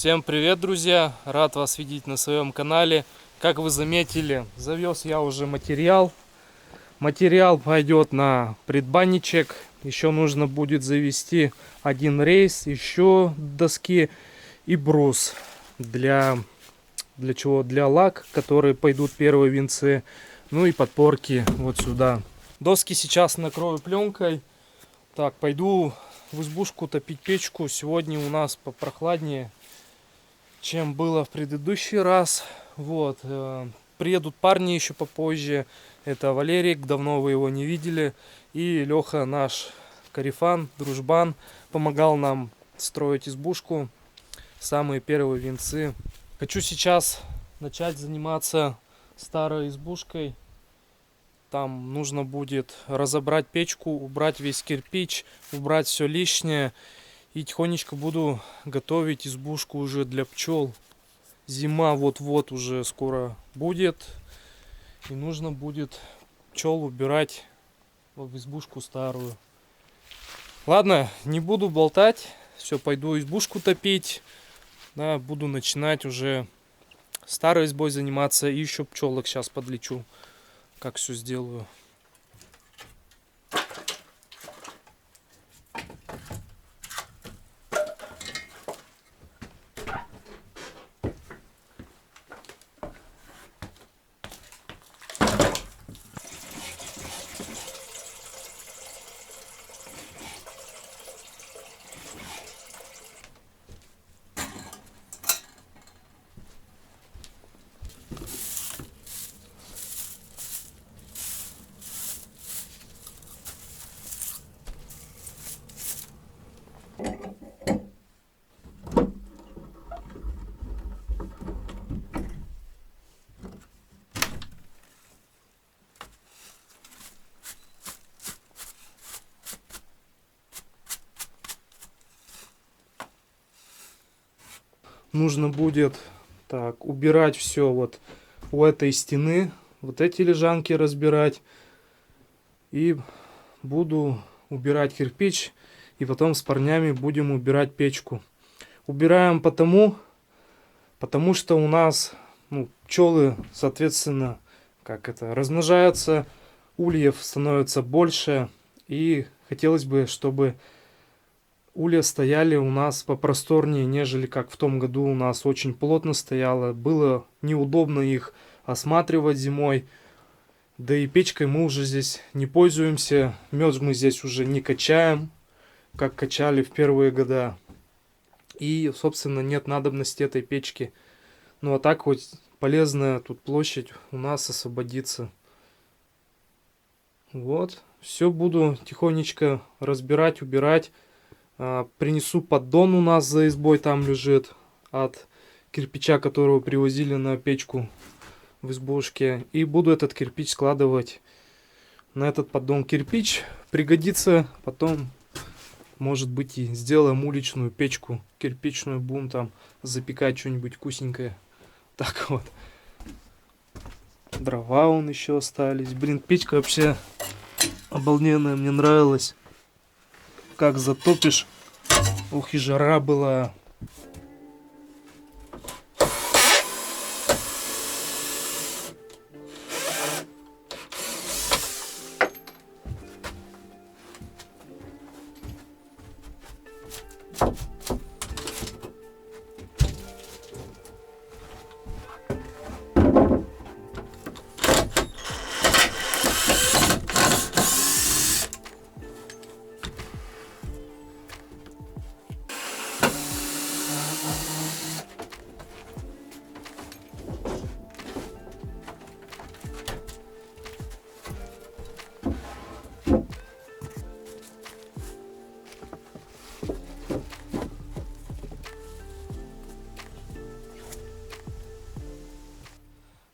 Всем привет, друзья! Рад вас видеть на своем канале. Как вы заметили, завез я уже материал. Материал пойдет на предбанничек. Еще нужно будет завести один рейс, еще доски и брус. Для чего? Для лак, которые пойдут первые венцы. Ну и подпорки вот сюда. Доски сейчас накрою пленкой. Так, пойду в избушку топить печку. Сегодня у нас попрохладнее, чем было в предыдущий раз. Вот. Приедут парни еще попозже. Это Валерик, давно вы его не видели. И Леха, наш корефан, дружбан, помогал нам строить избушку. Самые первые венцы. Хочу сейчас начать заниматься старой избушкой. Там нужно будет разобрать печку, убрать весь кирпич, убрать все лишнее. И тихонечко буду готовить избушку уже для пчел. Зима вот-вот уже скоро будет. И нужно будет пчел убирать в избушку старую. Ладно, не буду болтать. Все, пойду избушку топить. Да, буду начинать уже старой избой заниматься. И еще пчелок сейчас подлечу. Как все сделаю. Нужно будет так убирать все вот у этой стены, вот эти лежанки разбирать, и буду убирать кирпич, и потом с парнями будем убирать печку. Убираем потому что у нас пчелы, соответственно, размножаются, ульев становится больше, и хотелось бы, чтобы улья стояли у нас попросторнее, нежели как в том году у нас очень плотно стояло. Было неудобно их осматривать зимой. Да и печкой мы уже здесь не пользуемся. Мед мы здесь уже не качаем, как качали в первые года. И, собственно, нет надобности этой печки. Ну а так хоть полезная тут площадь у нас освободится. Вот. Все буду тихонечко разбирать, убирать. Принесу поддон, у нас за избой там лежит, от кирпича, которого привозили на печку в избушке. И буду этот кирпич складывать на этот поддон кирпич пригодится. Потом, может быть, и сделаем уличную печку кирпичную, будем там запекать что-нибудь вкусненькое. Так вот. Дрова вон еще остались. Блин, печка вообще обалденная, мне нравилась. Как затопишь. Ух, и жара была.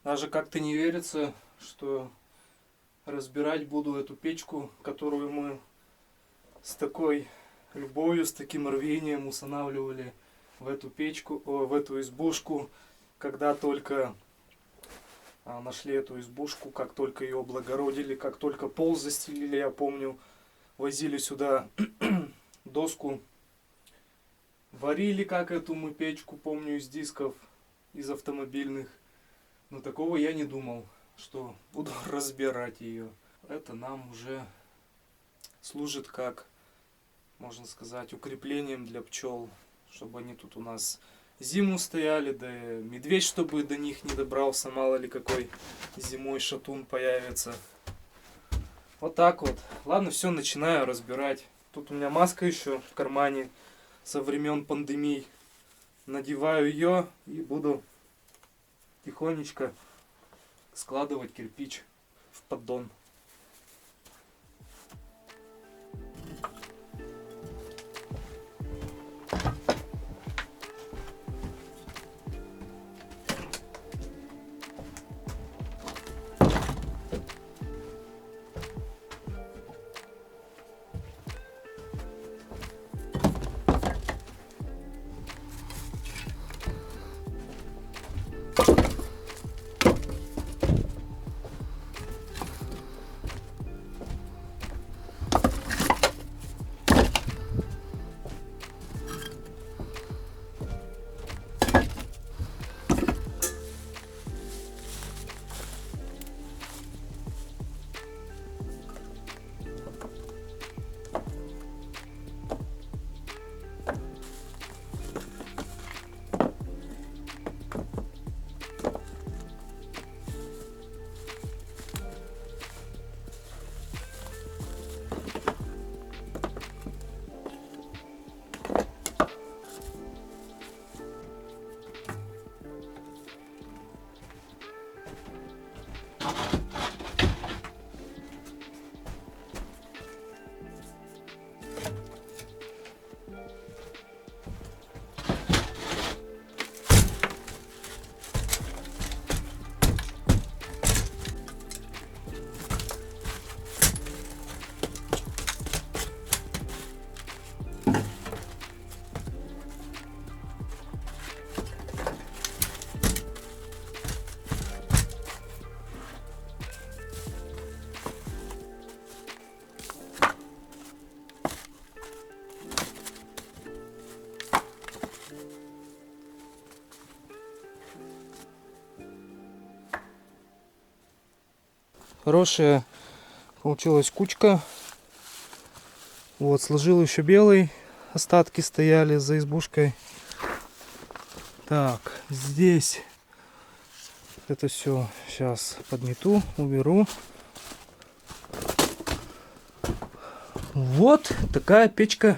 Даже как-то не верится, что разбирать буду эту печку, которую мы с такой любовью, с таким рвением устанавливали в эту печку, в эту избушку, когда только нашли эту избушку, как только ее облагородили, как только пол застелили, я помню, возили сюда доску, варили как эту мы печку, помню, из дисков, из автомобильных. Но такого я не думал, что буду разбирать ее. Это нам уже служит как, можно сказать, укреплением для пчел, чтобы они тут у нас зиму стояли, да и медведь, чтобы до них не добрался, мало ли какой зимой шатун появится. Вот так вот. Ладно, все, начинаю разбирать. Тут у меня маска еще в кармане со времен пандемии. Надеваю ее и буду тихонечко складывать кирпич в поддон. Хорошая получилась кучка. Вот, сложил еще белый. Остатки стояли за избушкой. Так, здесь это все сейчас подмету, уберу. Вот такая печка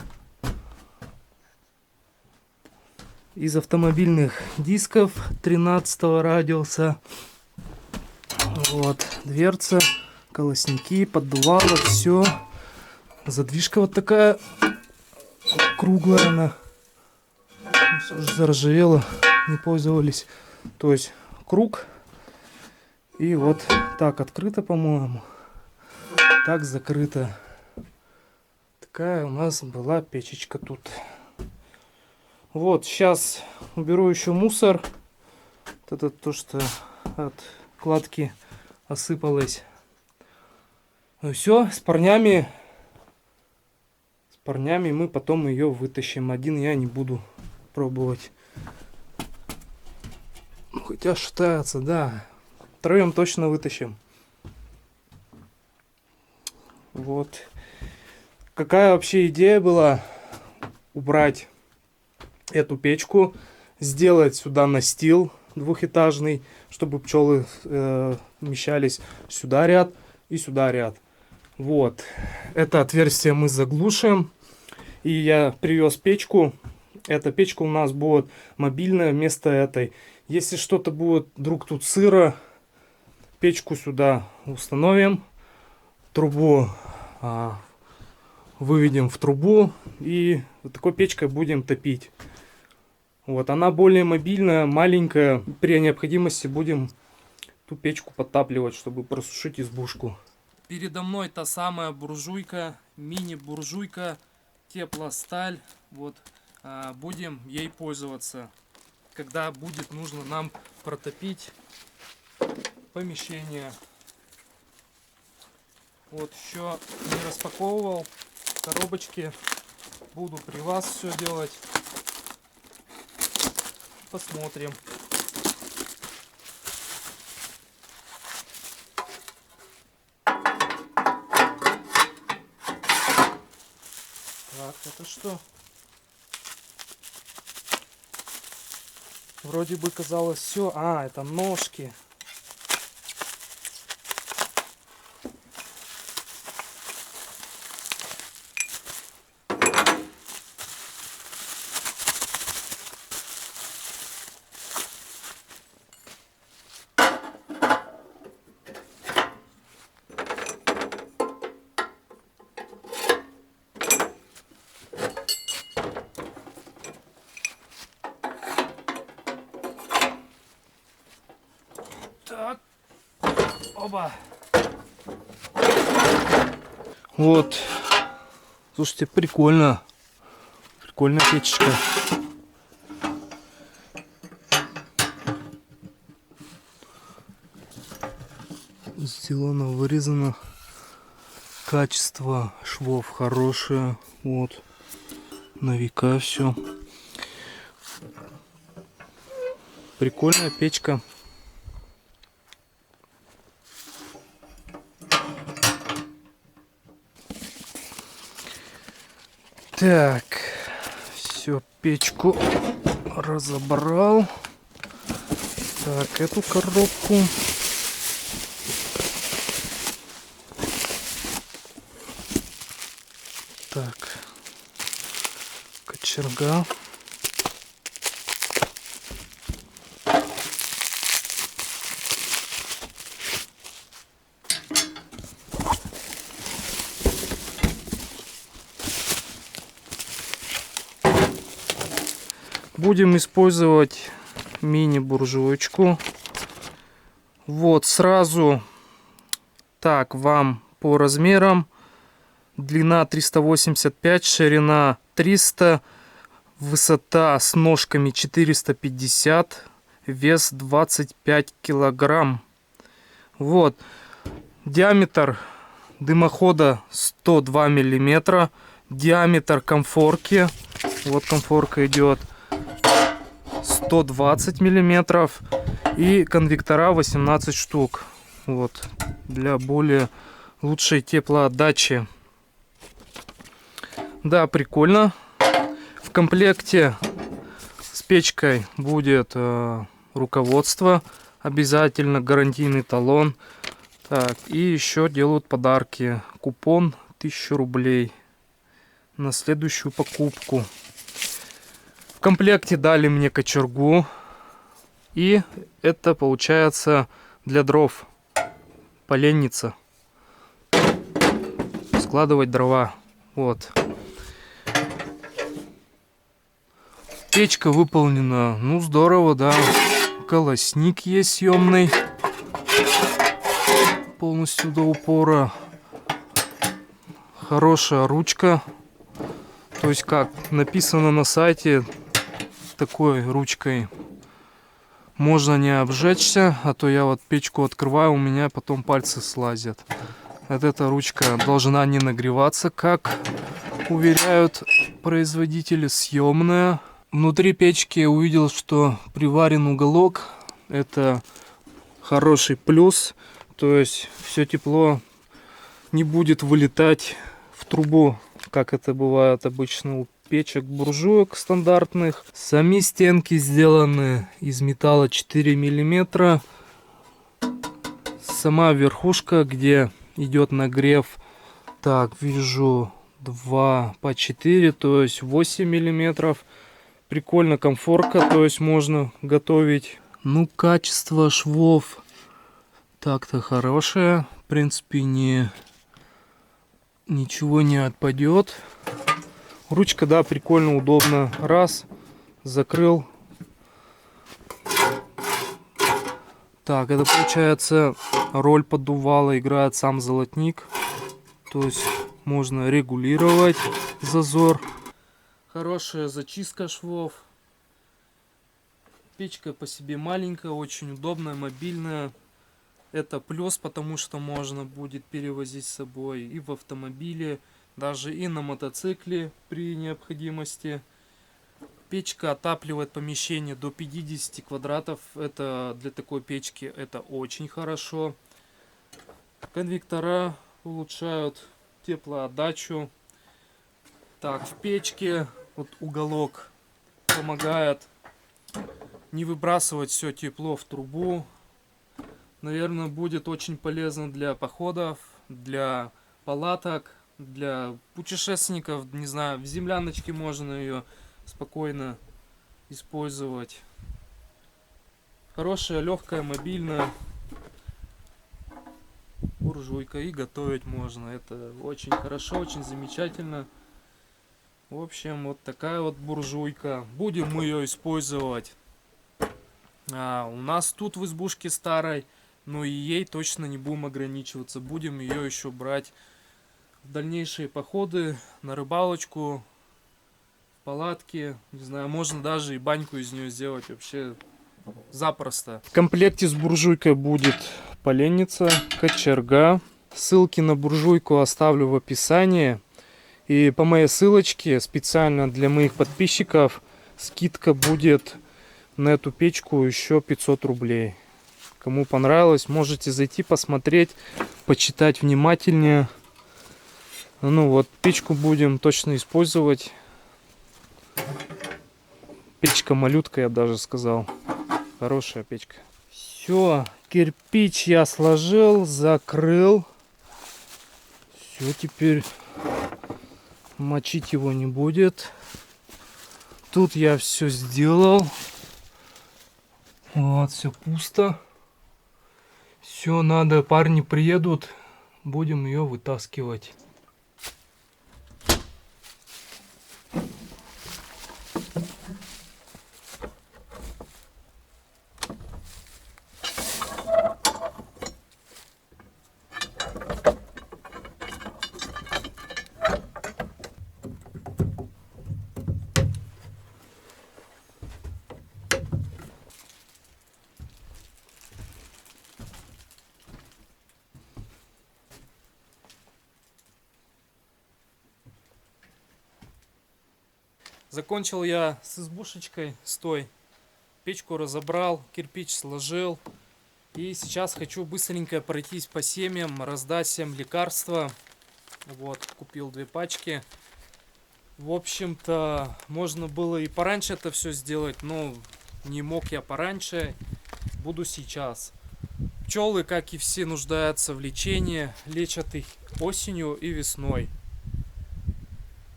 из автомобильных дисков 13 радиуса. Вот, дверца, колосники, поддувало, все. Задвижка вот такая круглая она. Уже заржавела, не пользовались. То есть круг. И вот так открыто, по-моему. так закрыто. Такая у нас была печечка тут. Вот, сейчас уберу еще мусор. Вот это то, что от кладки осыпалось. Ну все, с парнями мы потом ее вытащим. Один я не буду пробовать. Хотя шатается, да. Втроем точно вытащим. Вот. Какая вообще идея была убрать эту печку, сделать сюда настил двухэтажный, чтобы пчелы вмещались сюда ряд и сюда ряд. Вот. Это отверстие мы заглушим. И я привез печку. Эта печка у нас будет мобильная вместо этой. Если что-то будет вдруг тут сыро, печку сюда установим. Трубу выведем в трубу. И вот такой печкой будем топить. Вот, она более мобильная, маленькая. При необходимости будем ту печку подтапливать, чтобы просушить избушку. Передо мной та самая буржуйка, мини-буржуйка, теплосталь. Вот, будем ей пользоваться, когда будет нужно нам протопить помещение. Вот, еще не распаковывал коробочки. Буду при вас все делать. Посмотрим. Так, это что? Вроде бы казалось все. А, это ножки. Так. Оба. Вот. Слушайте, прикольно. Прикольная печечка. Сделано, вырезано. Качество швов хорошее. Вот. На века все. Прикольная печка. Так, все, печку разобрал. Так, эту коробку. Так, кочерга. Будем использовать мини-буржуечку. Вот сразу так вам по размерам. Длина 385, ширина 300, высота с ножками 450, вес 25 килограмм. Вот. Диаметр дымохода 102 миллиметра. Диаметр конфорки. Вот конфорка идет. 120 миллиметров. И конвектора 18 штук. Вот. Для более лучшей теплоотдачи. Да, прикольно. В комплекте с печкой будет руководство. Обязательно гарантийный талон. Так, и еще делают подарки. Купон 1000 рублей на следующую покупку. В комплекте дали мне кочергу. И это получается для дров. Поленница. Складывать дрова. Вот. Печка выполнена, ну, здорово, да. Колосник есть съемный. Полностью до упора. Хорошая ручка. То есть, как написано на сайте, такой ручкой можно не обжечься, а то я вот печку открываю, у меня потом пальцы слазят. Вот эта ручка должна не нагреваться, как уверяют производители, съемная. Внутри печки увидел, что приварен уголок. Это хороший плюс. То есть все тепло не будет вылетать в трубу, как это бывает обычно у печек буржуек стандартных. Сами стенки сделаны из металла 4 миллиметра. Сама верхушка, где идет нагрев, так, вижу 2 по 4, то есть 8 миллиметров. Прикольно, комфортно, то есть можно готовить. Ну, качество швов так-то хорошее. В принципе, ничего не отпадет. Ручка, да, прикольно, удобно. Раз, закрыл. Так, это получается роль поддувала играет сам золотник. То есть можно регулировать зазор. Хорошая зачистка швов. Печка по себе маленькая, очень удобная, мобильная. Это плюс, потому что можно будет перевозить с собой и в автомобиле, даже и на мотоцикле при необходимости. Печка отапливает помещение до 50 квадратов. Это для такой печки это очень хорошо. Конвектора улучшают теплоотдачу. Так, в печке вот уголок помогает не выбрасывать все тепло в трубу. Наверное, будет очень полезно для походов, для палаток, для путешественников. Не знаю, в земляночке можно ее спокойно использовать. Хорошая, легкая, мобильная буржуйка, и готовить можно. Это очень хорошо, очень замечательно. В общем, вот такая вот буржуйка. Будем мы ее использовать. У нас тут в избушке старой, но и ей точно не будем ограничиваться. Будем ее еще брать в дальнейшие походы, на рыбалочку, в палатке. Не знаю, можно даже и баньку из нее сделать вообще запросто. В комплекте с буржуйкой будет поленница, кочерга. Ссылки на буржуйку оставлю в описании. И по моей ссылочке специально для моих подписчиков скидка будет на эту печку еще 500 рублей. Кому понравилось, можете зайти посмотреть, почитать внимательнее. Ну вот, печку будем точно использовать. Печка-малютка, я бы даже сказал. Хорошая печка. Все, кирпич я сложил, закрыл. Все, теперь мочить его не будет. Тут я все сделал. Вот, все пусто. Все, надо, парни приедут, будем ее вытаскивать. Закончил я с избушечкой, с той. Печку разобрал, кирпич сложил. И сейчас хочу быстренько пройтись по семьям, раздать всем лекарства. Вот, купил 2 пачки. В общем-то, можно было и пораньше это все сделать, но не мог я пораньше. Буду сейчас. Пчелы, как и все, нуждаются в лечении. Лечат их осенью и весной.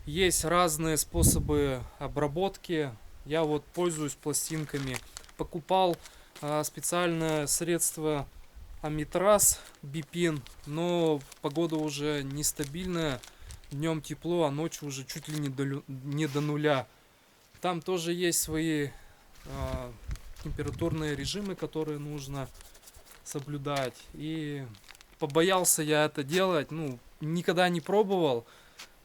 Есть разные способы обработки. Я вот пользуюсь пластинками. Покупал специальное средство Амитраз Бипин, но погода уже нестабильная. Днем тепло, а ночью уже чуть ли не до нуля. Там тоже есть свои температурные режимы, которые нужно соблюдать. И побоялся я это делать. Ну, никогда не пробовал.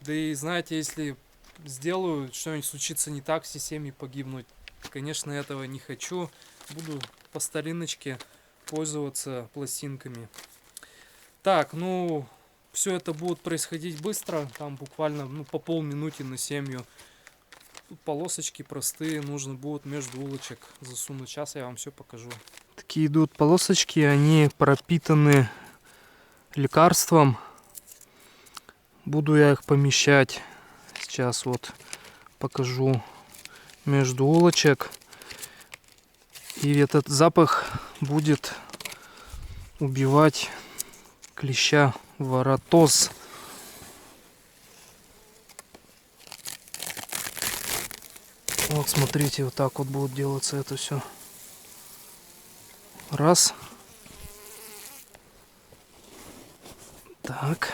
Да и знаете, если сделаю, что-нибудь случится не так, все семьи погибнут. Конечно, этого не хочу. Буду по стариночке пользоваться пластинками. Так, ну, все это будет происходить быстро. Там буквально по полминуты на семью. Тут полосочки простые, нужно будет между улочек засунуть. Сейчас я вам все покажу. Такие идут полосочки, они пропитаны лекарством. Буду я их помещать. Сейчас вот покажу между улочек. И этот запах будет убивать клеща воротоз. Вот смотрите, вот так вот будет делаться это все. Раз. Так.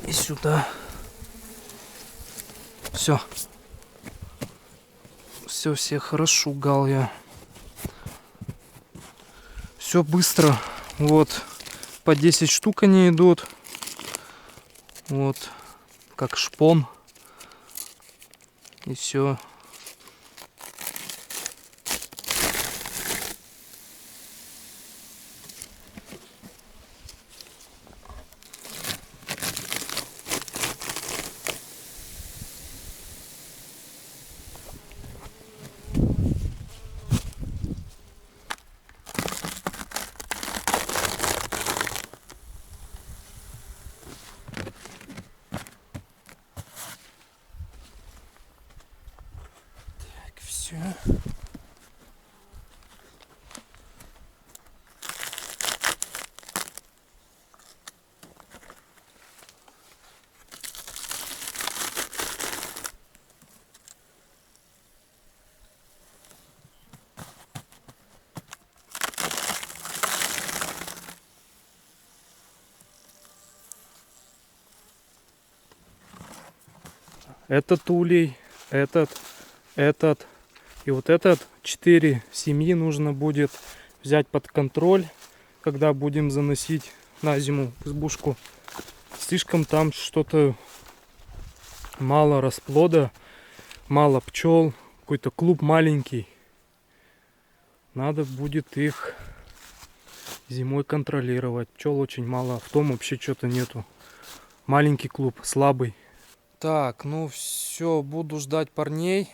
И сюда. Все. Все хорошо, гал я. Все быстро. Вот. По 10 штук они идут. Вот. Как шпон. И все. Так, все. Этот улей, этот. И вот этот 4 семьи нужно будет взять под контроль, когда будем заносить на зиму в избушку. Слишком там что-то мало расплода, мало пчел, какой-то клуб маленький. Надо будет их зимой контролировать. Пчел очень мало, в том вообще что-то нету. Маленький клуб, слабый. Так, ну все, буду ждать парней.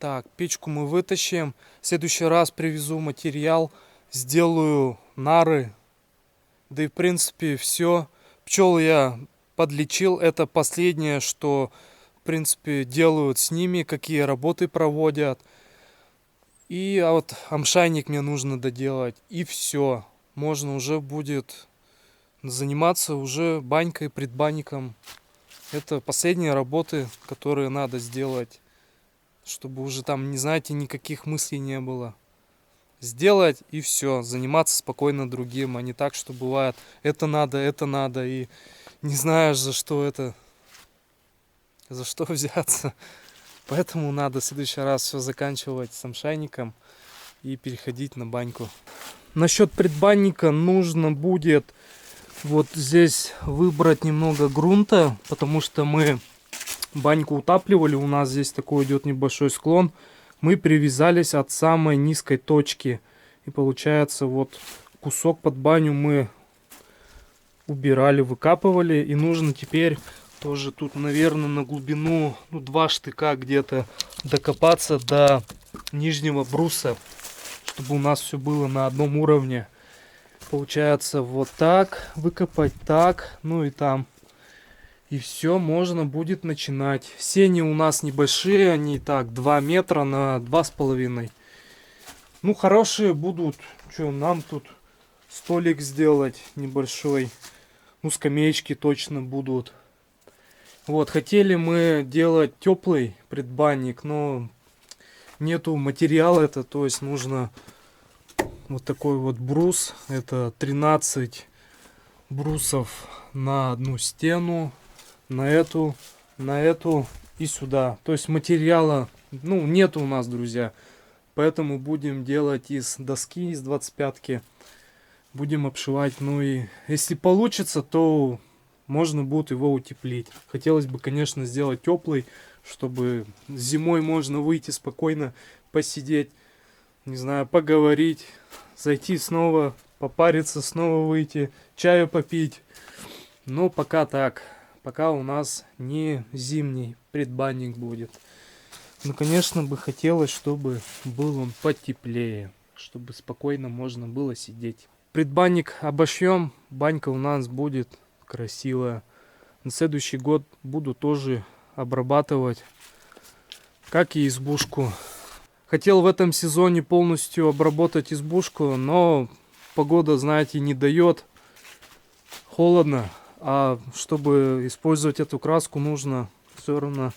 Так, печку мы вытащим. В следующий раз привезу материал, сделаю нары. Да и в принципе все. Пчел я подлечил. Это последнее, что в принципе делают с ними, какие работы проводят. И вот амшайник мне нужно доделать. И все. Можно уже будет заниматься уже банькой, предбанником. Это последние работы, которые надо сделать, чтобы уже там, не знаете, никаких мыслей не было. Сделать и все, заниматься спокойно другим, а не так, что бывает это надо, и не знаешь, за что это, за что взяться. Поэтому надо в следующий раз все заканчивать с амшайником и переходить на баньку. Насчет предбанника нужно будет вот здесь выбрать немного грунта, потому что мы баньку утапливали, у нас здесь такой идет небольшой склон. Мы привязались от самой низкой точки. И получается вот кусок под баню мы убирали, выкапывали. И нужно теперь тоже тут, наверное, на глубину 2 штыка где-то докопаться до нижнего бруса, чтобы у нас все было на одном уровне. Получается вот так выкопать, так, ну и там. И все, можно будет начинать. Сени у нас небольшие, они так 2 метра на 2,5. Ну, хорошие будут. Что, нам тут столик сделать небольшой. Ну, скамеечки точно будут. Вот, хотели мы делать теплый предбанник, но нету материала это, то есть нужно вот такой вот брус. Это 13 брусов на одну стену. На эту и сюда. То есть материала, нет у нас, друзья. Поэтому будем делать из доски, из 25-ки. Будем обшивать. Ну и если получится, то можно будет его утеплить. Хотелось бы, конечно, сделать теплый, чтобы зимой можно выйти спокойно, посидеть, не знаю, поговорить, зайти снова, попариться, снова выйти, чаю попить. Но пока так. Пока у нас не зимний предбанник будет. Ну, конечно, бы хотелось, чтобы был он потеплее, чтобы спокойно можно было сидеть. Предбанник обошьем, банька у нас будет красивая. На следующий год буду тоже обрабатывать, как и избушку. Хотел в этом сезоне полностью обработать избушку, но погода, знаете, не дает. Холодно, а чтобы использовать эту краску, нужно все равно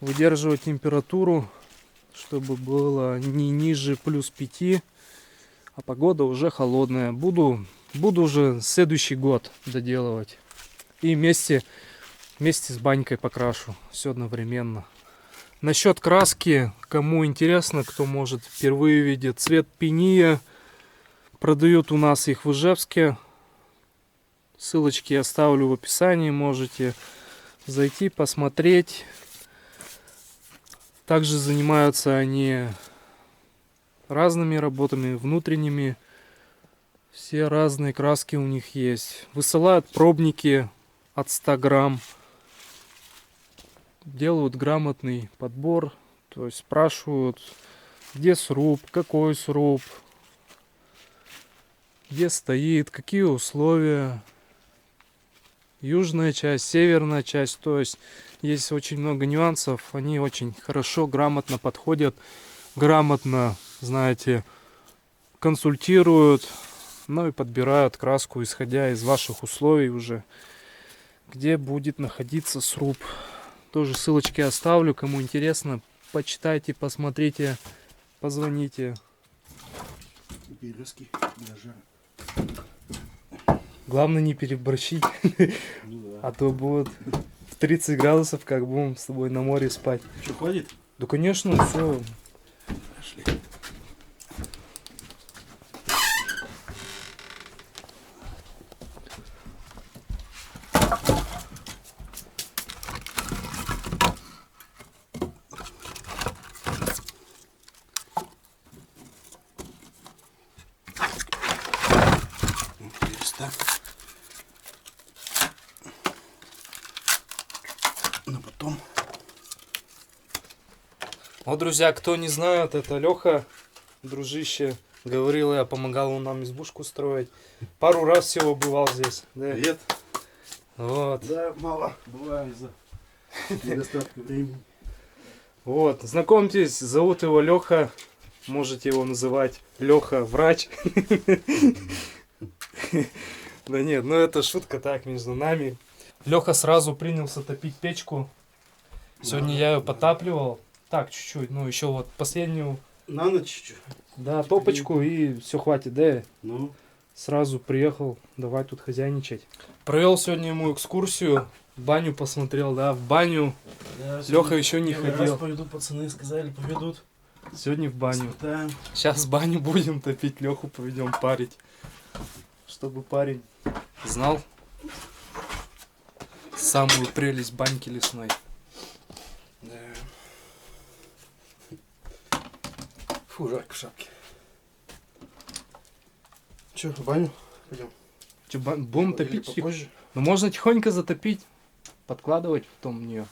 выдерживать температуру, чтобы было не ниже +5. А погода уже холодная. Буду уже следующий год доделывать. И вместе с банькой покрашу. Все одновременно. Насчет краски, кому интересно, кто может впервые видит, цвет пиния. Продают у нас их в Ижевске. Ссылочки я оставлю в описании. Можете зайти, посмотреть. Также занимаются они разными работами, внутренними. Все разные краски у них есть. Высылают пробники от 100 грамм. Делают грамотный подбор. То есть спрашивают, где сруб, какой сруб, где стоит, какие условия. Южная часть, северная часть. То есть есть очень много нюансов. Они очень хорошо, грамотно подходят. Грамотно, знаете, консультируют, ну и подбирают краску, исходя из ваших условий уже, где будет находиться сруб. Тоже ссылочки оставлю, кому интересно, почитайте, посмотрите, позвоните. Березки для жара. Главное не переборщить, Ну да. а то будет в 30 градусов, как будем с тобой на море спать. Что, хватит? Да, конечно, все. Пошли. Переста. Ну потом. Вот, друзья, кто не знает, это Леха, дружище. Говорил, я помогал он нам избушку строить. Пару раз всего бывал здесь. Да. Привет. Вот. Да, мало. Бываю из-за недостатка времени. Вот. Знакомьтесь, зовут его Леха. Можете его называть Леха врач. Да нет, ну это шутка так между нами. Леха сразу принялся топить печку. Сегодня я ее потапливал. Так, чуть-чуть. Ну, еще вот последнюю. На ночь чуть-чуть. Да, топочку и все хватит, да. Ну, Сразу приехал, давай тут хозяйничать. Провел сегодня ему экскурсию, баню посмотрел, да, в баню. да, Леха еще не первый ходил. раз поведут, пацаны сказали, поведут. Сегодня в баню. Испытаем. Сейчас баню будем топить, Леху поведем парить. Чтобы парень знал самую прелесть баньки лесной. Да. Фу, жарко в шапке. Че, в баню? Пойдем. Че, будем Или топить? попозже? Ну, можно тихонько затопить, подкладывать потом в нее.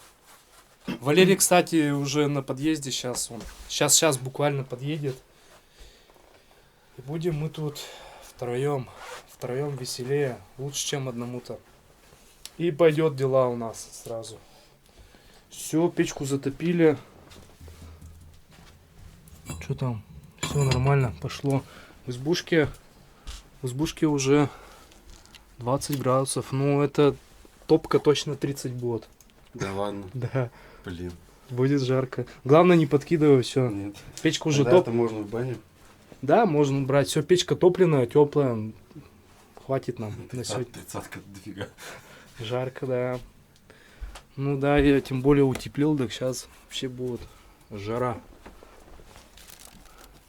Валерий, кстати, уже на подъезде сейчас. Он сейчас буквально подъедет. И будем мы тут втроем. Втроем веселее. Лучше, чем одному-то. И пойдет дела у нас сразу. Все, печку затопили. Что там? Все нормально, пошло. В избушке уже 20 градусов. Ну, это топка точно 30 будет. Да ладно, Да, блин. будет жарко. Главное, не подкидывай все. Нет. Печка уже Тогда это можно в баню. Да, можно брать. Все, печка топленая, теплая. Хватит нам на сегодня. 30-ка дофига. Жарко, да. Ну да, я тем более утеплил, так сейчас вообще будет жара.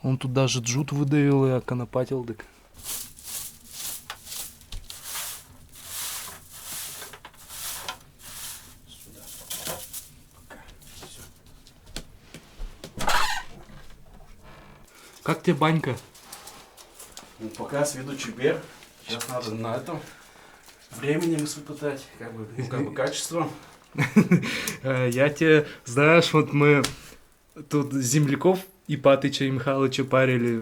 Он тут даже джут выдавил и оконопатил, так. Как тебе банька? Ну, пока с виду чебер. Сейчас надо на этом временем испытать, как бы качество. Я тебе, знаешь, вот мы тут земляков Ипатыча и Михалыча парили,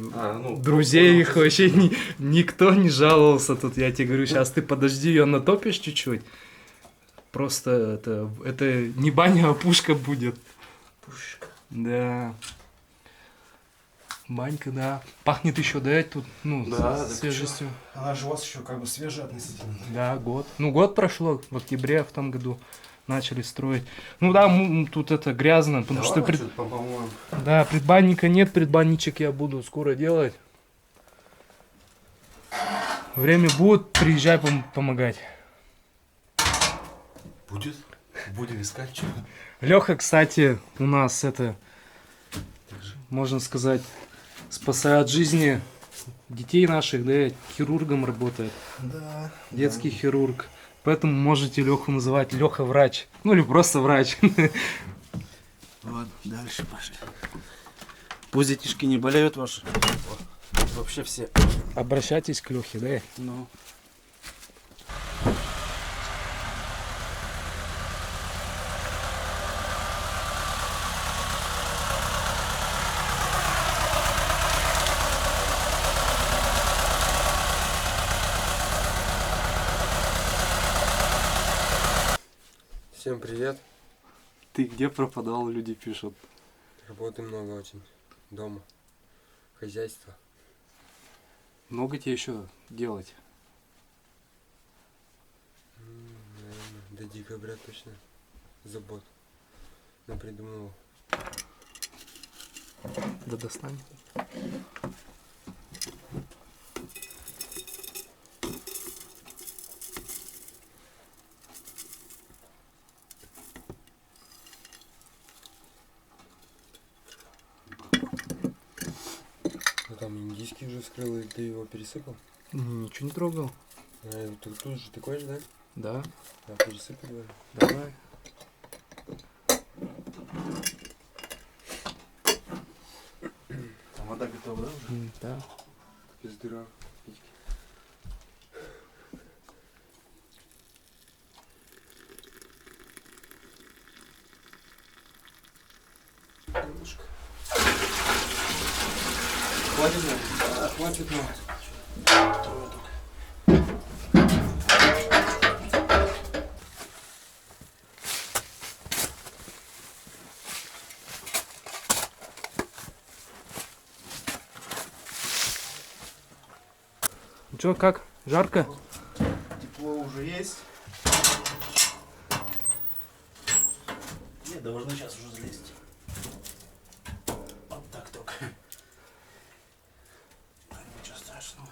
друзей их вообще никто не жаловался тут, я тебе говорю, сейчас ты подожди, ее натопишь чуть-чуть, просто это не баня, а пушка будет. Пушка. Да. Банька, да. Пахнет еще, да, тут, Да, свежестью. Она же у вас еще как бы свежая относительно. Да, год. Ну, год прошло, в октябре в том году начали строить. Ну да, тут это грязно, потому что... по-моему. Да, предбанника нет, предбанничек я буду скоро делать. Время будет, приезжай помогать. Будет? Будем искать что. Леха, кстати, у нас можно сказать, спасает жизни детей наших, да, хирургом работает. Да. Детский хирург. Поэтому можете Леху называть Леха врач. Ну или просто врач. Вот, дальше пошли. Пусть детишки не болеют ваши. Вообще все. Обращайтесь к Лехе, да? Ну. Всем привет. Ты где пропадал, люди пишут. Работы много очень. Дома. Хозяйство. Много тебе еще делать? Наверное, до декабря точно. Забот. Напридумывал. Да достань. Ну там индийский уже вскрыл, и ты его пересыпал? Ничего не трогал. Тут же такой же, да? Да. А пересыпал, да? Давай. Там вода готова, да, уже? Да. Без дыра. Немножко. Хватит, да? Да, хватит, но. Ну чё, как? Жарко? Тепло уже есть. Нет, должны сейчас уже залезть. Вот так только. Ничего страшного.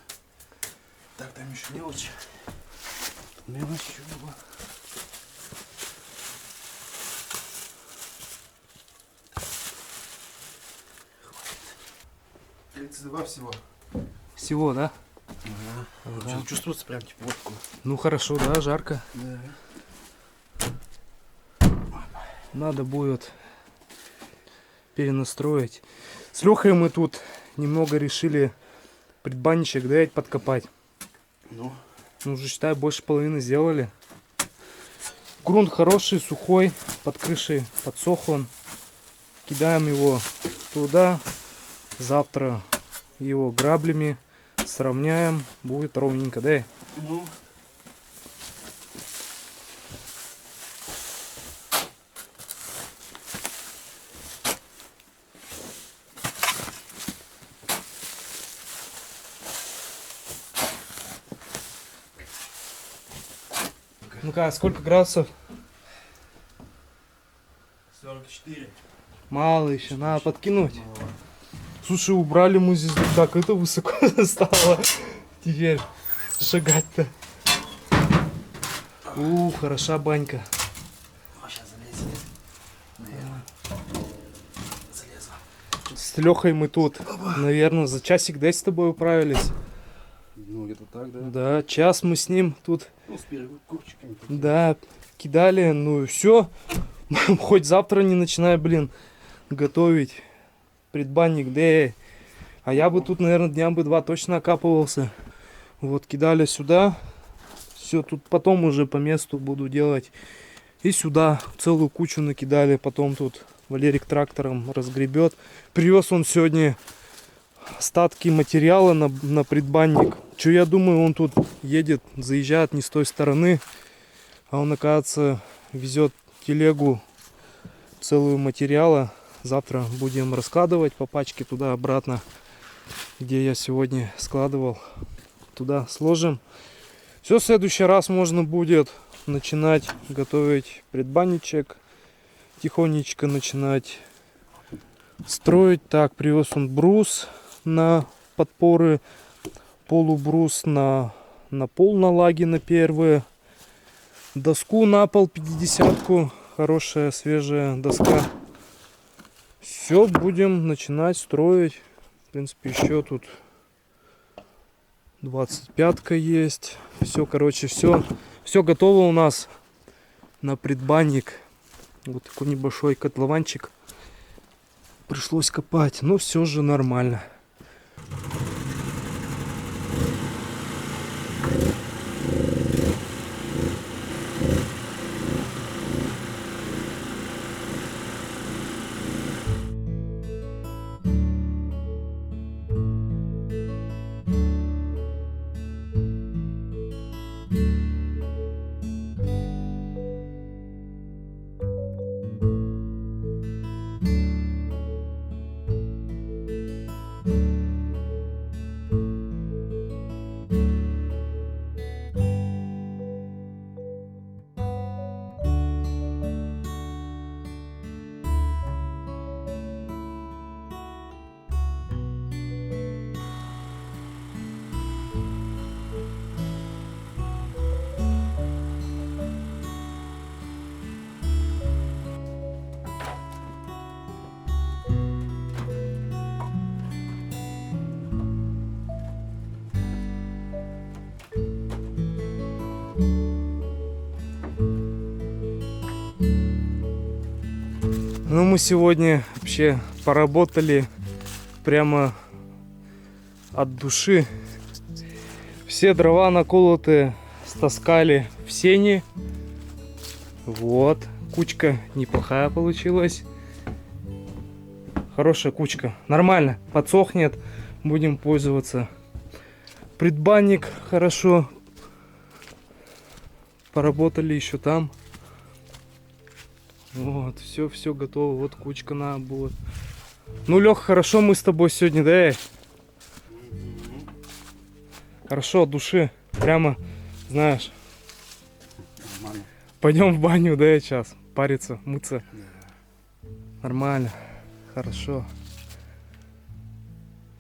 Так, там еще мелочь. Мелочь еще была. 32 всего. Всего, да? Ага. Чувствуется прям тепло такое. Ну хорошо, да, жарко. Да. Надо будет перенастроить. С Лехой мы тут немного решили предбанничек, да, подкопать. Ну. Ну, уже, считай, больше половины сделали. Грунт хороший, сухой, под крышей подсох он. Кидаем его туда. Завтра его граблями сравняем. Будет ровненько, да? Ну. Ну-ка, сколько градусов? 44. Мало еще, надо подкинуть. Слушай, убрали мы здесь, так это высоко стало. Теперь шагать-то. Хороша банька. О, сейчас залезет. Наверное. Залезла. С Лехой мы тут, наверное, за часик дай с тобой управились. Ну, где-то так, да? Да, час мы с ним тут, Ну, с перекупчиками. да, кидали, ну и все. Хоть завтра не начинай, блин, готовить предбанник, да. А я бы тут, наверное, дня бы 2 точно окапывался. Вот, кидали сюда. Все, тут потом уже по месту буду делать. И сюда целую кучу накидали. Потом тут Валерик трактором разгребет. Привез он сегодня остатки материала на предбанник. Что я думаю, он тут едет, заезжает не с той стороны. А он, оказывается, везет телегу целую материала. Завтра будем раскладывать по пачке туда-обратно, где я сегодня складывал. Туда сложим. Все, в следующий раз можно будет начинать готовить предбанничек. Тихонечко начинать строить. Так, привез он брус на подпоры. Полубрус на пол налаги на первые. Доску на пол 50-ку. Хорошая свежая доска. Все, будем начинать строить. В принципе, еще тут 25-ка есть. Все, короче, все готово у нас на предбанник. Вот такой небольшой котлованчик пришлось копать. Но все же нормально. Ну, мы сегодня вообще поработали прямо от души. Все дрова наколотые стаскали в сене. Вот, кучка неплохая получилась. Хорошая кучка, нормально, подсохнет, будем пользоваться. Предбанник хорошо. Поработали еще там. Вот, все готово. Вот кучка на будет. Ну, Лех, хорошо мы с тобой сегодня, да? Хорошо, от души. Прямо, знаешь. Нормально. Пойдем в баню, да, сейчас. Париться, мыться. Нормально. Хорошо.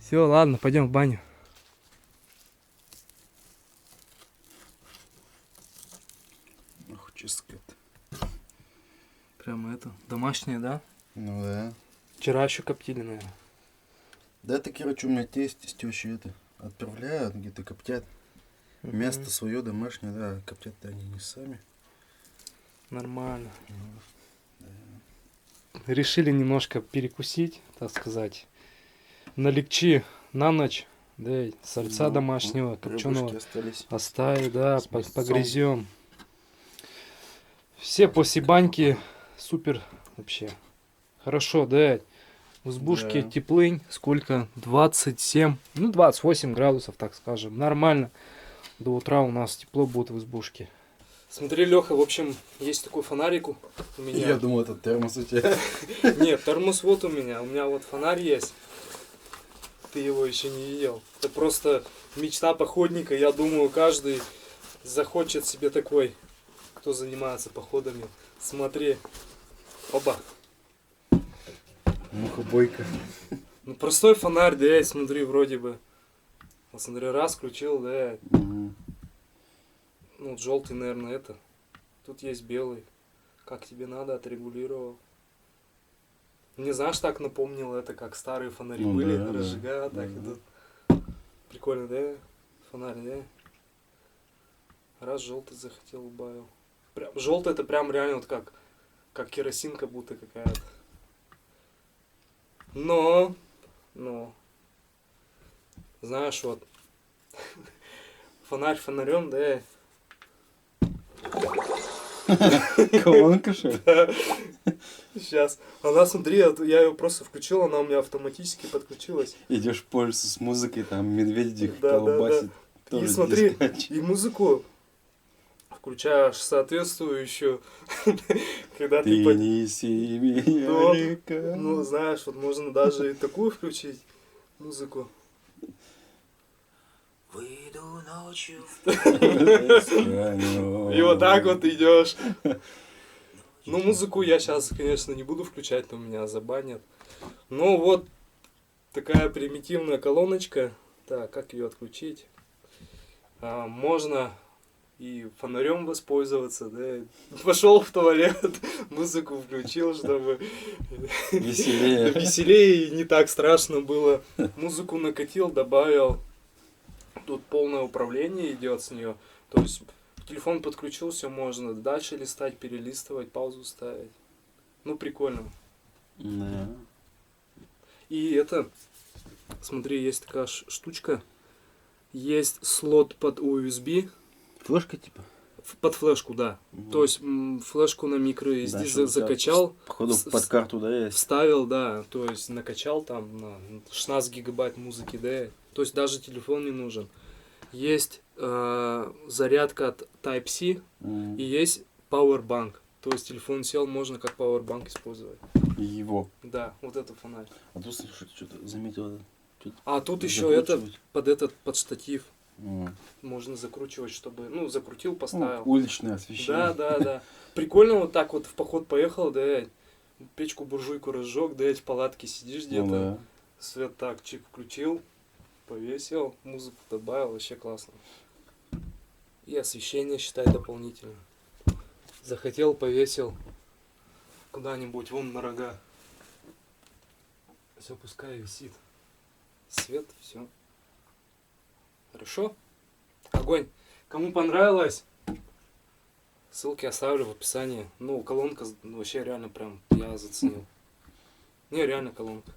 Все, ладно, пойдем в баню. Ох, чистка. Прямо это, домашнее, да? Ну да. Вчера еще коптили, наверное. Да, это, короче, у меня тесть с тещей это отправляют, где-то коптят. Мясо свое домашнее, да, коптят-то они не сами. Нормально. Решили немножко перекусить, так сказать. Налегчи на ночь, да, и сальца домашнего, копченого остались. оставить, да, С мясцом. погрызем. Все после баньки супер вообще. Хорошо, да. В избушке Да. теплынь, сколько? 27, ну 28 градусов, так скажем. Нормально. До утра у нас тепло будет в избушке. Смотри, Леха, в общем, есть такой фонарик у меня. Я думал, это термос у тебя. Нет, термос вот у меня вот фонарь есть. Ты его еще не видел. Это просто мечта походника. Я думаю, каждый захочет себе такой, кто занимается походами. Смотри. Оба. Мухобойка. Ну простой фонарь, да, смотри, вроде бы. Вот смотри, раз включил, да. Ну, желтый, наверное, это. Тут есть белый. Как тебе надо, отрегулировал. Мне, знаешь, так напомнило это, как старые фонари Ну были, да, разжигают, да, так да. идут. Прикольно, да? Фонарь, да? Раз желтый захотел, убавил. Прям, желтый это прям реально вот как керосинка будто какая-то. Но, знаешь, вот фонарь фонарем, да. Колонка, что ли? Сейчас. Она, смотри, я ее просто включил, она у меня автоматически подключилась. Идешь по лесу с музыкой, там медведик Да, да, колбасит. И тоже смотри, дискач. и музыку включаешь соответствующую, когда Ты ты... неси меня, Ну, река. Ну, знаешь, вот можно даже и такую включить музыку. Выйду ночью. И вот так вот идешь. Ну, музыку я сейчас, конечно, не буду включать, но меня забанят. Ну, вот такая примитивная колоночка. Так, как ее отключить? Можно и фонарем воспользоваться, да. Пошел в туалет, музыку включил, чтобы Веселее. веселее и не так страшно было. Музыку накатил, добавил. Тут полное управление идет с нее. То есть телефон подключил, все можно. Дальше листать, перелистывать, паузу ставить. Ну, прикольно. Да. И это, смотри, есть такая штучка. Есть слот под USB. Флешка типа? Под флешку, да. Мгм. То есть флешку на microSD Да, что у тебя закачал. Походу с- под карту, да, есть? Вставил, да. То есть накачал там на 16 гигабайт музыки, да. То есть даже телефон не нужен. Есть зарядка от Type-C М. и есть Powerbank. То есть телефон сел, можно как Powerbank использовать. Его. Да, вот это фонарь. А тут слушай, что-то заметил. А тут еще это Закручивать. под штатив М. можно закручивать, чтобы, ну, закрутил, Ну, поставил. уличное освещение. Да. Прикольно вот так вот в поход поехал, да, печку-буржуйку разжег, да, в палатке сидишь Ну где-то, да. свет так, чик включил, повесил, музыку добавил, вообще классно. И освещение, считай, дополнительно. Захотел, повесил куда-нибудь, вон на рога. Все, пускай висит. Свет, все. Хорошо? Огонь. Кому понравилось, ссылки оставлю в описании. Ну, колонка вообще реально прям я заценил. Не, реально колонка.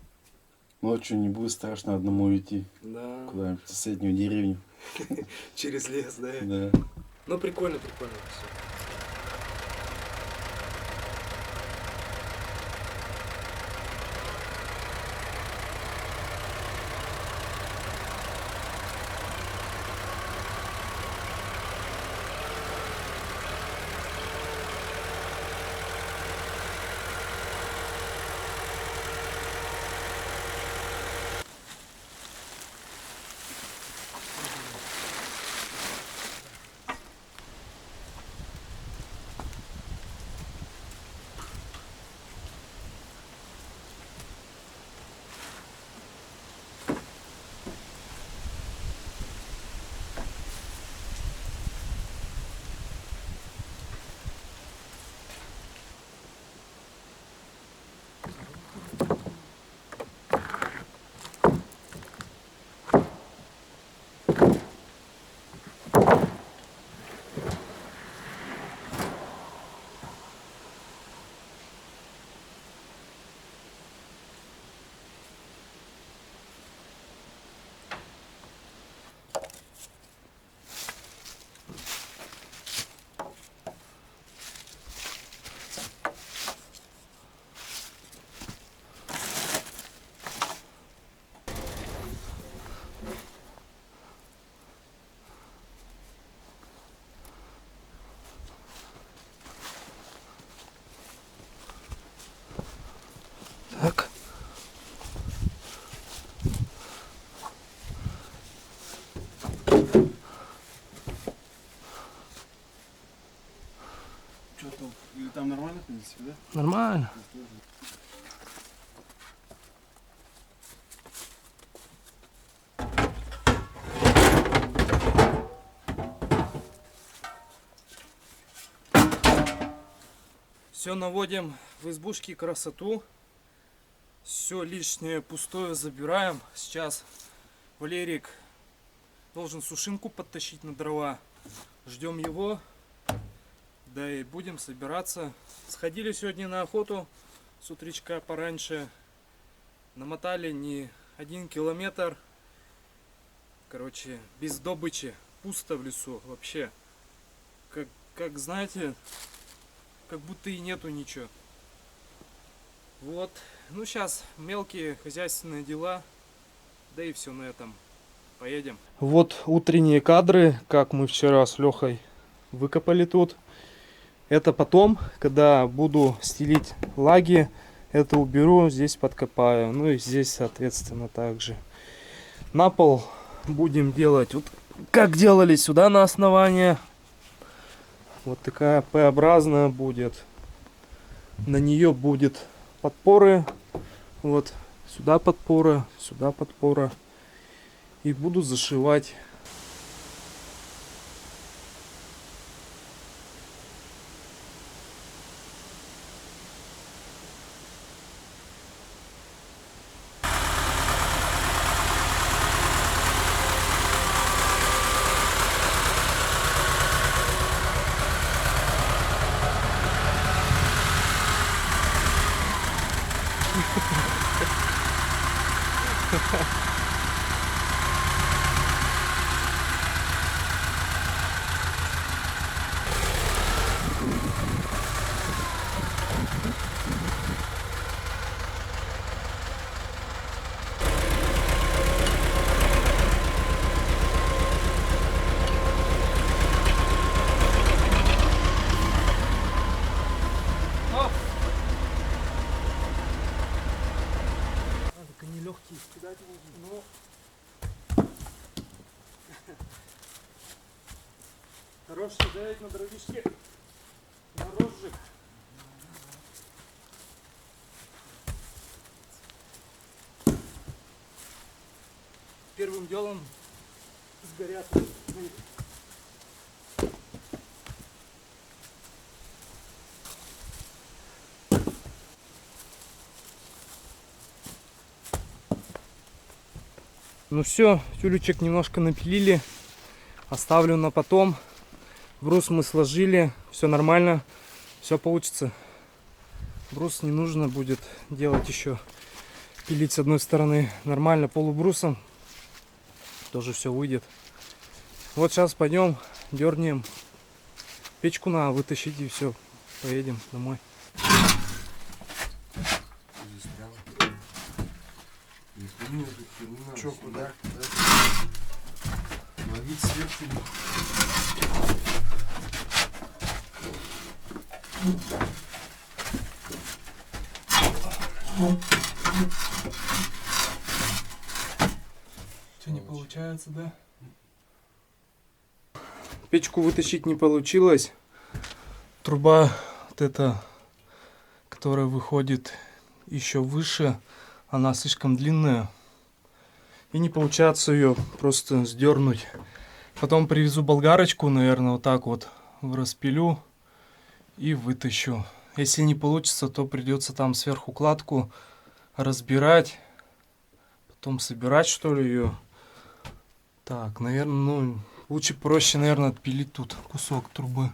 Ночью не будет страшно одному идти Да. куда-нибудь в соседнюю деревню. Через лес, да. Да. Ну, прикольно все. Так. Что там? Или там нормально, в принципе, да? Нормально. Все наводим в избушке красоту. Все лишнее пустое забираем. Сейчас Валерик должен сушинку подтащить на дрова. Ждем его. Да и будем собираться. Сходили сегодня на охоту с утречка пораньше. Намотали не 1 километр. Короче, без добычи, пусто в лесу вообще. Как знаете, как будто и нету ничего. Вот. Ну сейчас мелкие хозяйственные дела. Да и все на этом. Поедем. Вот утренние кадры, как мы вчера с Лехой выкопали тут. Это потом, когда буду стелить лаги, это уберу, здесь подкопаю. Ну и здесь, соответственно, также. На пол будем делать, вот как делали сюда на основание. Вот такая П-образная будет. На нее будет подпоры. Вот сюда подпора, сюда подпора. И буду зашивать. Так они легкие, кидать можно. Хорош сидеть на дровишке. Морозжик. Первым делом сгорят. Ну все, тюлечек немножко напилили. Оставлю на потом. Брус мы сложили. Все нормально. Все получится. Брус не нужно будет делать еще. Пилить с одной стороны нормально полубрусом. Тоже все выйдет. Вот сейчас пойдем, дернем. Печку надо вытащить и все. Поедем домой. Че, куда? Ловить сверху. Что, не получается, да? Печку вытащить не получилось. Труба вот эта, которая выходит еще выше, она слишком длинная. И не получается ее просто сдернуть. Потом привезу болгарочку, наверное, вот так вот распилю и вытащу. Если не получится, то придется там сверху кладку разбирать. Потом собирать, что ли, ее. Так, наверное, ну, лучше проще, наверное, отпилить тут кусок трубы.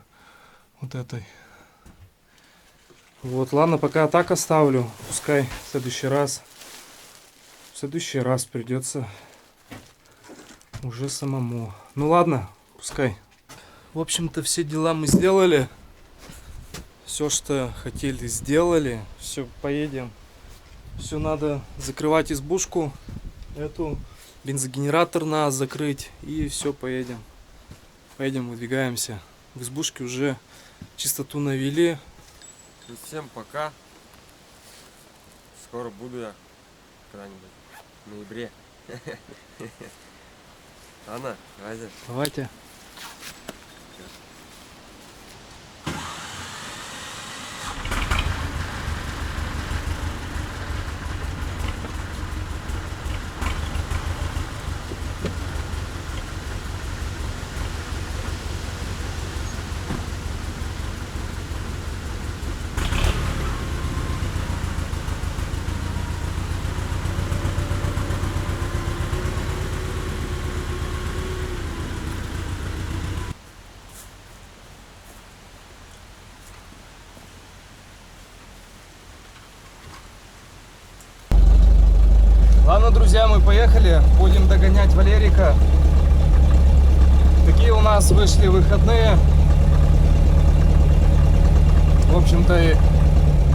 Вот этой. Вот, ладно, пока так оставлю. Пускай в следующий раз придется уже самому. Ну ладно, пускай. В общем-то, все дела мы сделали. Все, что хотели, сделали. Все, поедем. Все, надо закрывать избушку. Эту бензогенератор надо закрыть. И все, поедем. Поедем, выдвигаемся. В избушке уже чистоту навели. Всем пока. Скоро буду я когда-нибудь в ноябре. Ладно, давайте. Давайте. Ладно, друзья, мы поехали. Будем догонять Валерика. Такие у нас вышли выходные. В общем-то, и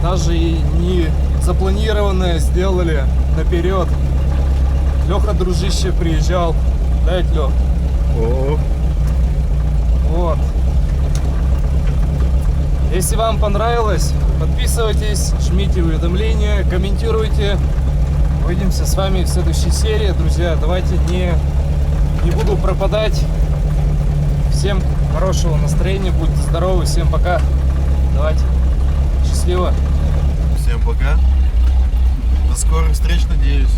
даже и не запланированное сделали наперед. Леха, дружище, приезжал. Да, ведь, Лех? О, Вот. Если вам понравилось, подписывайтесь, жмите уведомления, комментируйте. Увидимся с вами в следующей серии, друзья. Давайте не буду пропадать. Всем хорошего настроения, будьте здоровы, всем пока. Давайте, счастливо. всем пока. До скорых встреч, надеюсь.